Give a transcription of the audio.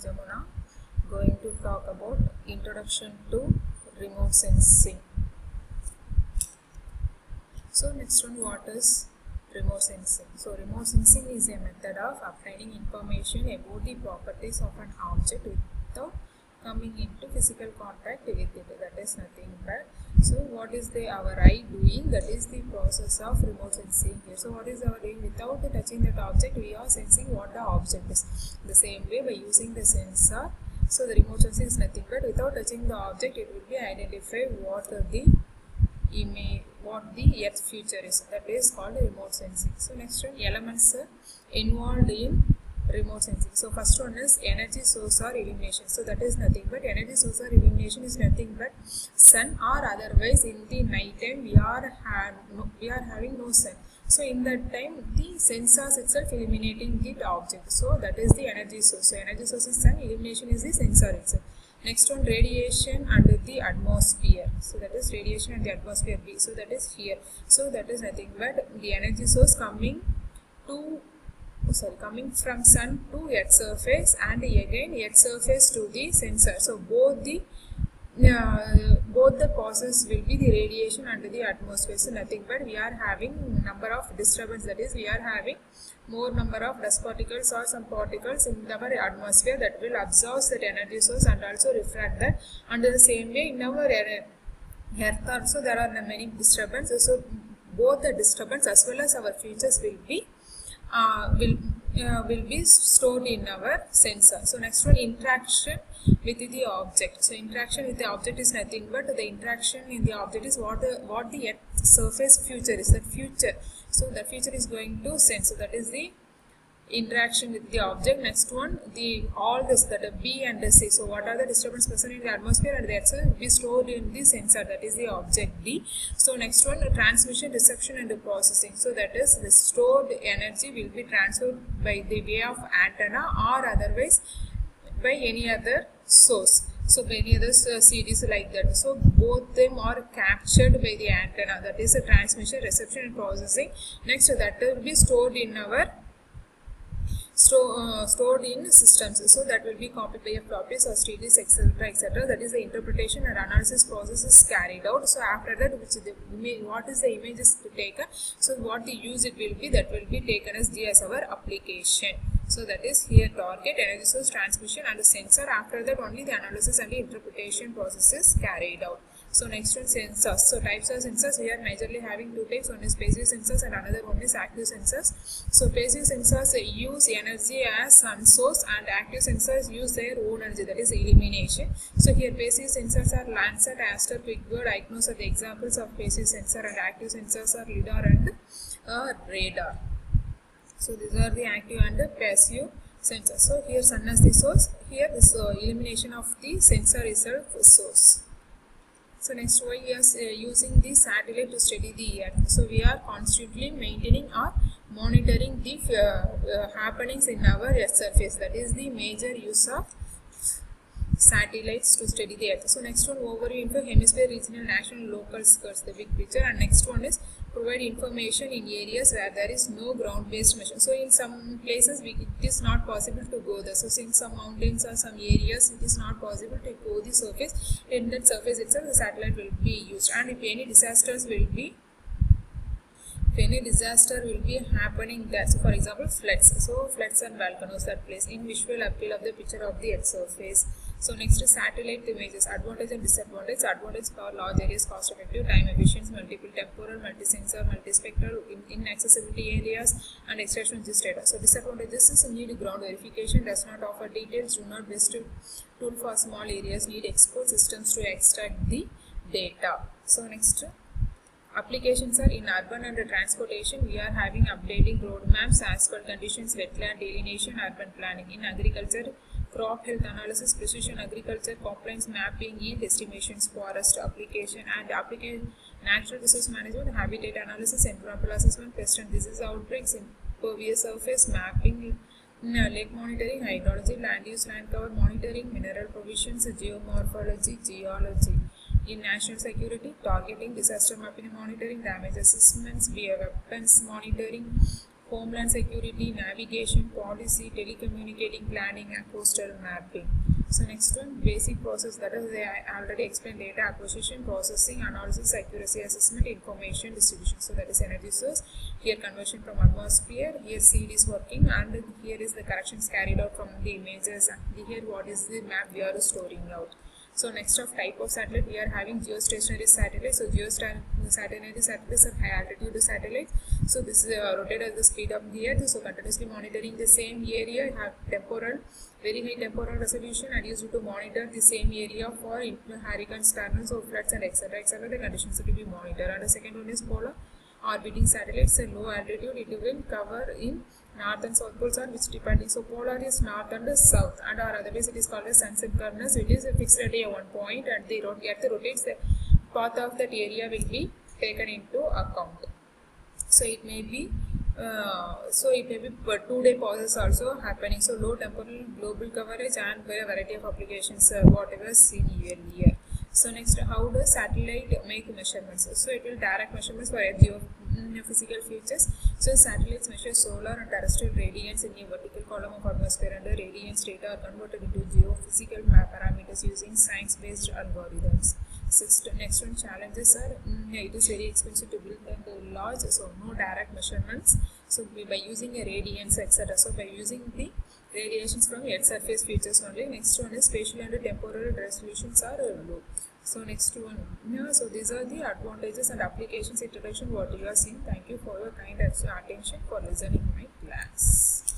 Jamuna, going to talk about introduction to remote sensing. So next one, what is remote sensing? So remote sensing is a method of obtaining information about the properties of an object without coming into physical contact with it. That is nothing but, so what is our eye doing? That is the process of remote sensing here. So what is our doing? Without touching that object, we are sensing what the object is. The same way, by using the sensor, so the remote sensing is nothing but, without touching the object, it will be identify what the image, what the earth feature is. That is called remote sensing. So next one, elements involved in remote sensing. So first one is energy source or illumination. So that is nothing but, energy source or illumination is nothing but sun, or otherwise in the night time we are having no sun. So in that time the sensors itself illuminating the object. So that is the energy source. So energy source is sun, illumination is the sensor itself. Next one, radiation and the atmosphere. So that is radiation and the atmosphere B. So that is here. So that is nothing but the energy source coming from sun to earth surface, and again earth surface to the sensor. So both the causes will be the radiation and the atmosphere. So nothing but we are having number of disturbance, that is we are having more number of dust particles or some particles in our atmosphere that will absorb that energy source and also refract that. And the same way in our earth also there are many disturbances. So both the disturbance as well as our features will be stored in our sensor. So next one, interaction with the object. So interaction with the object is nothing but, the interaction in the object is what the earth surface feature is, that feature. So that feature is going to sense. So that is the interaction with the object. Next one, all this, that B and C. So what are the disturbance present in the atmosphere and the earth will be stored in the sensor, that is the object D. So next one, transmission, reception and processing. So that is the stored energy will be transferred by the way of antenna or otherwise by any other source. So by any other series like that. So both them are captured by the antenna, that is the transmission, reception and processing. Next, that will be stored in our stored in systems. So that will be copied by properties or stages, etc. That is the interpretation and analysis process is carried out. So after that, what is the image is taken, so what the use it will be, that will be taken as our application. So that is here target, energy source, transmission and the sensor. After that only the analysis and the interpretation process is carried out. So next one, sensors. So types of sensors, we are majorly having two types. One is passive sensors and another one is active sensors. So passive sensors use energy as sun source, and active sensors use their own energy, that is illumination. So here passive sensors are Landsat, Aster, Quickbird, Icnos are the examples of passive sensor, and active sensors are LIDAR and radar. So these are the active and the passive sensors. So here sun as the source, here this illumination of the sensor itself source. So next, we are using the satellite to study the earth. So we are constantly maintaining or monitoring the happenings in our earth surface. That is the major use of satellites to study the earth. So next one, overview info, hemisphere, regional, national, local skirts, the big picture. And next one is provide information in areas where there is no ground-based measure. So in some places it is not possible to go there. So in some mountains or some areas it is not possible to go the surface. In that surface itself the satellite will be used. And if any disaster will be happening there, so for example floods, so floods and volcanoes that place in visual appeal of the picture of the earth surface. So next is satellite images, advantage and disadvantage. Advantage, power, large areas, cost effective, time efficient, multiple temporal, multi-sensor, multispectral, inaccessibility areas and extraction of data. So disadvantages is need ground verification, does not offer details, do not best tool for small areas, need export systems to extract the data. So next, applications are in urban and transportation. We are having updating road maps, asphalt conditions, wetland delineation, urban planning. In agriculture, crop health analysis, precision agriculture, compliance mapping, yield estimations, forest application, and natural resource management, habitat analysis, environmental assessment, pest and disease outbreaks, impervious surface mapping, lake monitoring, hydrology, land use, land cover monitoring, mineral provisions, geomorphology, geology. In national security, targeting, disaster mapping and monitoring, damage assessments, weapons monitoring, homeland security, navigation, policy, telecommunicating, planning, and coastal mapping. So next one, basic process, that is I already explained: data acquisition, processing, analysis, accuracy assessment, information distribution. So that is energy source. Here conversion from atmosphere, here seed is working, and here is the corrections carried out from the images, and here what is the map we are storing out. So next of type of satellite, we are having geostationary satellite. So geostationary satellites are high altitude satellites. So this is rotated at the speed of the earth. So continuously monitoring the same area, have very high temporal resolution, and used to monitor the same area for hurricanes, tornadoes, or floods, and etc. etc. The conditions to be monitored. And the second one is polar orbiting satellites. At low altitude, it will cover in north and south poles, are which depending. So polar is north and south, and or otherwise it is called as sun-synchronous. It is a fixed at one point, and the earth rotates. The path of that area will be taken into account. So it may be 2-day pauses also happening. So low temporal global coverage and a variety of applications, whatever seen earlier. So next, how does satellite make measurements? So it will direct measurements for geophysical features. So satellites measure solar and terrestrial radiance in a vertical column of atmosphere, and the radiance data are converted into geophysical parameters using science-based algorithms. Next one, challenges are it is very expensive to build and large, so no direct measurements. So by using a radiance, etc. So by using the radiations from Earth surface features only. Next one is spatial and temporal resolutions are low. So next one, so these are the advantages and applications introduction what you are seeing. Thank you for your kind attention for listening my class.